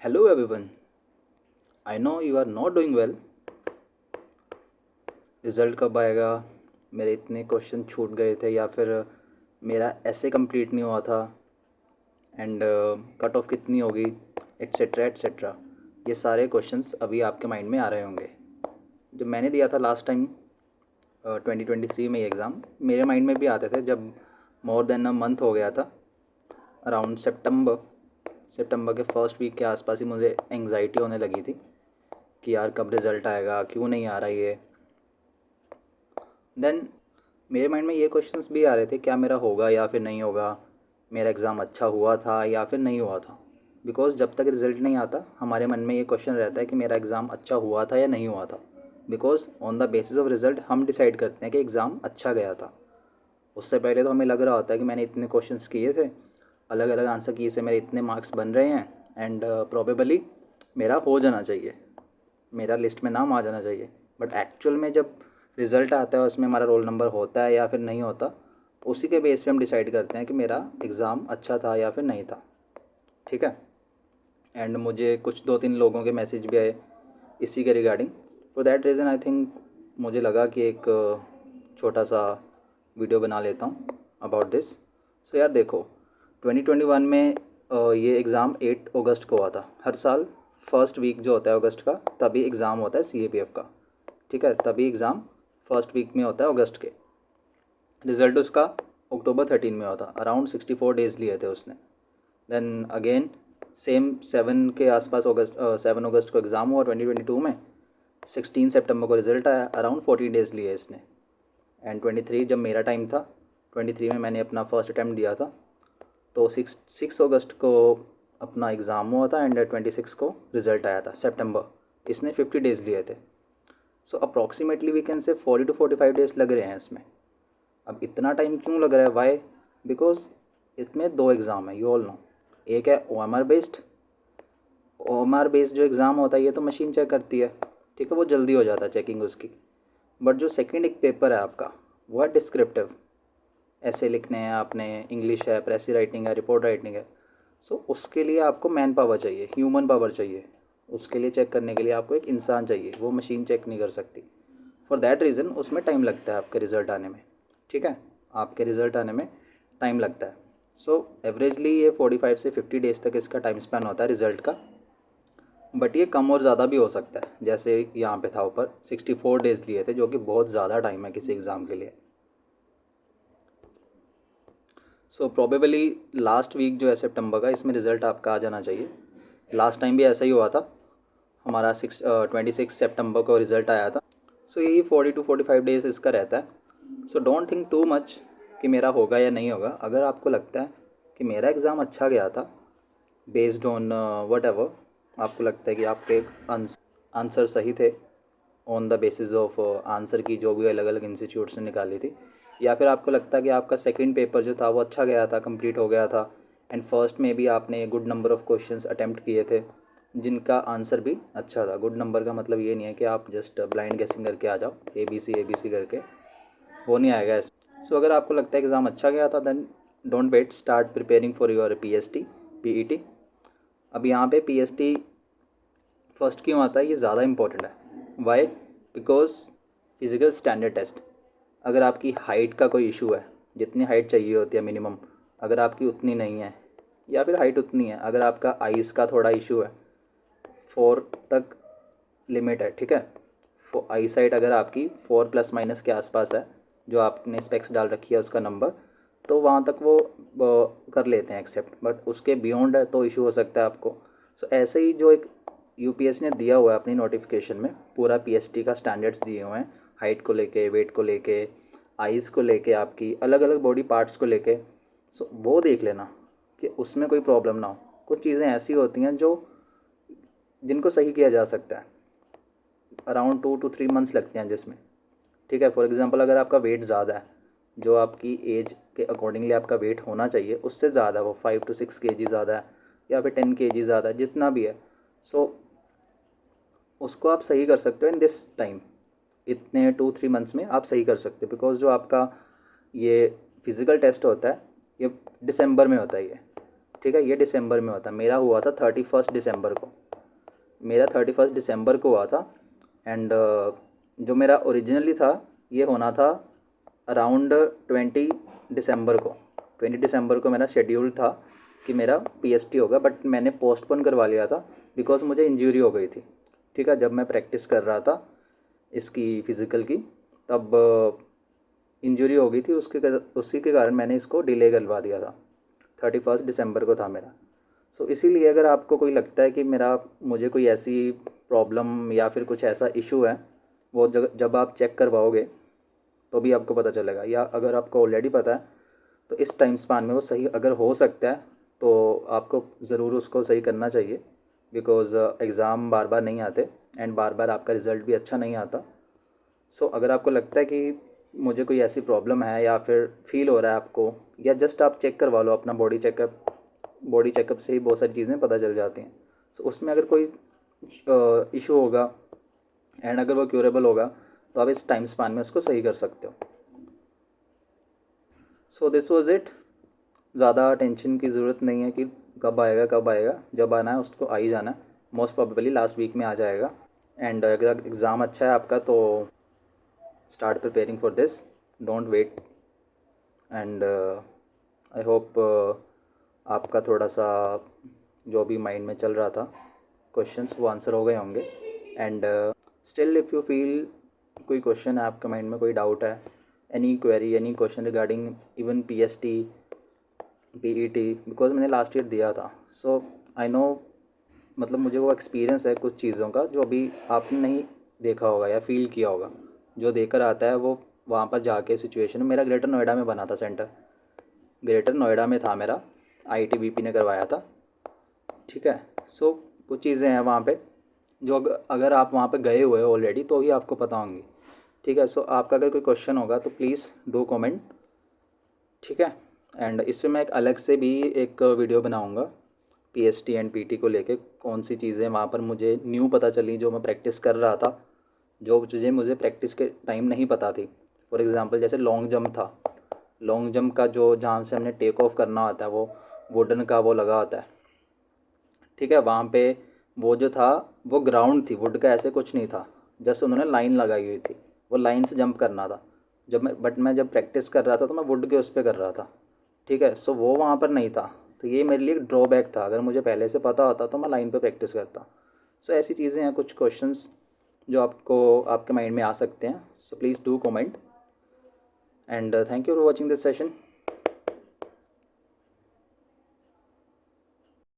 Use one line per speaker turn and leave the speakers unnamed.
Hello everyone. I know you are not doing well. Result कब आएगा? मेरे इतने क्वेश्चन छूट गए थे या फिर मेरा ऐसे कंप्लीट नहीं हुआ था एंड कट ऑफ कितनी होगी एट्सेट्रा एट्सेट्रा। ये सारे क्वेश्चंस अभी आपके माइंड में आ रहे होंगे। जब मैंने दिया था लास्ट टाइम 2023 में ये एग्ज़ाम, मेरे माइंड में भी आते थे जब मोर देन अ मंथ हो गया था। अराउंड सितंबर के फर्स्ट वीक के आसपास ही मुझे एंग्जाइटी होने लगी थी कि यार कब रिज़ल्ट आएगा, क्यों नहीं आ रहा ये। देन मेरे माइंड में ये क्वेश्चंस भी आ रहे थे, क्या मेरा होगा या फिर नहीं होगा, मेरा एग्ज़ाम अच्छा हुआ था या फिर नहीं हुआ था। बिकॉज़ जब तक रिज़ल्ट नहीं आता हमारे मन में ये क्वेश्चन रहता है कि मेरा एग्ज़ाम अच्छा हुआ था या नहीं हुआ था। Because on the basis of result हम डिसाइड करते हैं कि एग्ज़ाम अच्छा गया था। उससे पहले तो हमें लग रहा होता है कि मैंने इतने क्वेश्चंस किए थे, अलग अलग आंसर किए से मेरे इतने मार्क्स बन रहे हैं एंड प्रोबेबली मेरा हो जाना चाहिए, मेरा लिस्ट में नाम आ जाना चाहिए। बट एक्चुअल में जब रिज़ल्ट आता है उसमें हमारा रोल नंबर होता है या फिर नहीं होता, उसी के बेस पे हम डिसाइड करते हैं कि मेरा एग्ज़ाम अच्छा था या फिर नहीं था। ठीक है। एंड मुझे कुछ 2-3 लोगों के मैसेज भी आए इसी के regarding. For that reason I think मुझे लगा कि एक छोटा सा वीडियो बना लेता हूँ अबाउट दिस। सो यार देखो, 2021 में ये एग्ज़ाम 8 अगस्त को हुआ था। हर साल फर्स्ट वीक जो होता है अगस्त का, तभी एग्ज़ाम होता है CAPF का। ठीक है, तभी एग्ज़ाम फर्स्ट वीक में होता है अगस्त के। रिज़ल्ट उसका अक्टूबर 13 में होता, अराउंड 64 डेज़ लिए थे उसने। देन अगेन सेम 7 के आसपास 7 अगस्त को एग्ज़ाम हुआ 2022 में। 16 सितंबर को रिज़ल्ट आया, अराउंड 14 डेज़ लिए इसने। एंड 23 जब मेरा टाइम था, 23 में मैंने अपना फर्स्ट अटैम्प्ट दिया था, तो 6 अगस्त को अपना एग्ज़ाम हुआ था एंड 26 को रिज़ल्ट आया था सितंबर। इसने 50 डेज़ लिए थे। सो approximately we can say 40 to 45 days लग रहे हैं इसमें। अब इतना टाइम क्यों लग रहा है, वाई? बिकॉज इसमें 2 एग्ज़ाम है, यू ऑल नो। एक है OMR बेस्ड जो एग्ज़ाम होता है, ये तो मशीन चेक करती है, ठीक है, वो जल्दी हो जाता है चेकिंग उसकी। बट जो सेकंड एक पेपर है आपका, वो है डिस्क्रिप्टिव। ऐसे लिखने हैं आपने, इंग्लिश है, प्रेसी राइटिंग है, रिपोर्ट राइटिंग है। सो उसके लिए आपको मैन पावर चाहिए, ह्यूमन पावर चाहिए। उसके लिए चेक करने के लिए आपको एक इंसान चाहिए, वो मशीन चेक नहीं कर सकती। फॉर दैट रीज़न उसमें टाइम लगता है आपके रिज़ल्ट आने में। ठीक है, आपके रिज़ल्ट आने में टाइम लगता है। सो एवरेजली ये 45 से 50 डेज़ तक इसका टाइम स्पैन होता है रिज़ल्ट का। बट ये कम और ज़्यादा भी हो सकता है, जैसे यहाँ पे था ऊपर 64 डेज़ लिए थे, जो कि बहुत ज़्यादा टाइम है किसी एग्ज़ाम के लिए। सो प्रोबेबली लास्ट वीक जो है सितंबर का, इसमें रिज़ल्ट आपका आ जाना चाहिए। लास्ट टाइम भी ऐसा ही हुआ था, हमारा 26 सितंबर को रिज़ल्ट आया था। सो यही 40 to 45 डेज़ इसका रहता है। So don't think too much कि मेरा होगा या नहीं होगा। अगर आपको लगता है कि मेरा एग्ज़ाम अच्छा गया था बेस्ड ऑन वट एवर, आपको लगता है कि आपके आंसर सही थे on the basis of answer की जो भी अलग अलग इंस्टीट्यूट्स ने निकाली थी, या फिर आपको लगता है कि आपका सेकंड पेपर जो था वो अच्छा गया था, कंप्लीट हो गया था, एंड फर्स्ट में भी आपने good number of questions attempt किए थे जिनका आंसर भी अच्छा था। गुड नंबर का मतलब ये नहीं है कि आप जस्ट ब्लाइंड गेसिंग करके आ जाओ ABC करके, वो नहीं आएगा। सो अगर आपको लगता है एग्ज़ाम अच्छा गया था, then don't wait, start preparing for your PET। अब यहाँ पे PST फर्स्ट क्यों आता है, ये ज़्यादा इंपॉर्टेंट है। Why? Because physical standard test, अगर आपकी हाइट का कोई इशू है, जितनी हाइट चाहिए होती है मिनिमम, अगर आपकी उतनी नहीं है या फिर हाइट उतनी है, अगर आपका आइज़ का थोड़ा इशू है, 4 तक लिमिट है, ठीक है, आई साइट अगर आपकी 4 प्लस माइनस के आसपास है, जो आपने स्पेक्स डाल रखी है उसका नंबर, तो वहाँ तक वो कर लेते हैं एक्सेप्ट। बट उसके बियॉन्ड है तो इशू हो सकता है आपको। सो ऐसे ही जो एक UPS ने दिया हुआ है अपनी नोटिफिकेशन में, पूरा PST का स्टैंडर्ड्स दिए हुए हैं, हाइट को लेके, वेट को लेके, आइज़ को लेके, आपकी अलग अलग बॉडी पार्ट्स को लेके। सो वो देख लेना कि उसमें कोई प्रॉब्लम ना हो। कुछ चीज़ें ऐसी होती हैं जो जिनको सही किया जा सकता है, अराउंड 2 to 3 मंथ्स लगते हैं जिसमें। ठीक है, फॉर एग्जांपल अगर आपका वेट ज़्यादा है, जो आपकी एज के अकॉर्डिंगली आपका वेट होना चाहिए उससे ज़्यादा, वो 5 to 6 kg ज़्यादा है या फिर 10 kg ज़्यादा है, जितना भी है, सो उसको आप सही कर सकते हो इन दिस टाइम। इतने 2-3 मंथ्स में आप सही कर सकते हो। बिकॉज जो आपका ये फिज़िकल टेस्ट होता है, ये दिसंबर में होता है, ये ठीक है, ये दिसंबर में हुआ था, मेरा हुआ था 31 दिसंबर को, मेरा 31 दिसंबर को हुआ था। एंड जो मेरा ओरिजिनली था ये होना था अराउंड 20 दिसंबर को, 20 दिसंबर को मेरा शेड्यूल था कि मेरा पीएसटी होगा, बट मैंने पोस्टपोन करवा लिया था बिकॉज मुझे इंजरी हो गई थी। ठीक है, जब मैं प्रैक्टिस कर रहा था इसकी फ़िज़िकल की, तब इंजरी हो गई थी, उसी के कारण मैंने इसको डिले करवा दिया था। 31 दिसंबर को था मेरा। सो इसीलिए अगर आपको कोई लगता है कि मुझे कोई ऐसी प्रॉब्लम या फिर कुछ ऐसा इशू है, वो जब आप चेक करवाओगे तो भी आपको पता चलेगा, या अगर आपको ऑलरेडी पता है तो इस टाइम स्पान में वो सही अगर हो सकता है तो आपको ज़रूर उसको सही करना चाहिए, बिकॉज़ एग्ज़ाम बार बार नहीं आते एंड बार बार आपका रिज़ल्ट भी अच्छा नहीं आता। सो अगर आपको लगता है कि मुझे कोई ऐसी प्रॉब्लम है या फिर फील हो रहा है आपको, या जस्ट आप चेक करवा लो अपना बॉडी चेकअप से ही बहुत सारी चीज़ें पता चल जाती हैं। सो उसमें अगर कोई इशू होगा एंड अगर वो क्यूरेबल होगा तो आप इस टाइम स्पान में उसको सही कर सकते हो। So this was it. ज़्यादा टेंशन की ज़रूरत नहीं है कि कब आएगा कब आएगा, जब आना है उसको आ ही जाना है। मोस्ट प्रोबेबली लास्ट वीक में आ जाएगा। एंड अगर एग्ज़ाम अच्छा है आपका तो start preparing for this, don't wait. And I hope आपका थोड़ा सा जो भी माइंड में चल रहा था क्वेश्चंस वो आंसर हो गए होंगे। And still if you feel कोई क्वेश्चन है आपके माइंड में, कोई डाउट है, any query, any question regarding even PST, PET, because मैंने लास्ट ईयर दिया था, सो आई नो, मतलब मुझे वो एक्सपीरियंस है कुछ चीज़ों का जो अभी आपने नहीं देखा होगा या फील किया होगा। जो देकर आता है वो वहाँ पर जाके सिचुएशन, मेरा ग्रेटर नोएडा में बना था सेंटर, ग्रेटर नोएडा में था मेरा, आईटीबीपी ने करवाया था। ठीक है, सो कुछ चीज़ें हैं वहाँ पे जो अगर आप वहाँ पे गए हुए हो ऑलरेडी तो ही आपको पता होंगी। ठीक है, सो आपका अगर कोई क्वेश्चन होगा तो प्लीज़ डू कमेंट। ठीक है, एंड इसमें मैं एक अलग से भी एक वीडियो बनाऊँगा पीएसटी एंड पीटी को लेके, कौन सी चीज़ें वहाँ पर मुझे न्यू पता चली जो मैं प्रैक्टिस कर रहा था, जो चीज़ें मुझे प्रैक्टिस के टाइम नहीं पता थी। फॉर एग्ज़ाम्पल जैसे लॉन्ग जंप था, लॉन्ग जंप का जो जहाँ से हमने टेक ऑफ करना होता है वो वुडन का वो लगा होता है। ठीक है, वहाँ पे वो जो था वो ग्राउंड थी, वुड का ऐसे कुछ नहीं था, जस्ट उन्होंने लाइन लगाई हुई थी, वो लाइन से जंप करना था। मैं जब प्रैक्टिस कर रहा था तो मैं वुड के उस पर कर रहा था। ठीक है, सो वो वहाँ पर नहीं था, तो ये मेरे लिए एक ड्रॉबैक था। अगर मुझे पहले से पता होता तो मैं लाइन पे प्रैक्टिस करता। सो ऐसी चीज़ें हैं, कुछ क्वेश्चंस जो आपको आपके माइंड में आ सकते हैं। So please do comment and thank you for watching this session.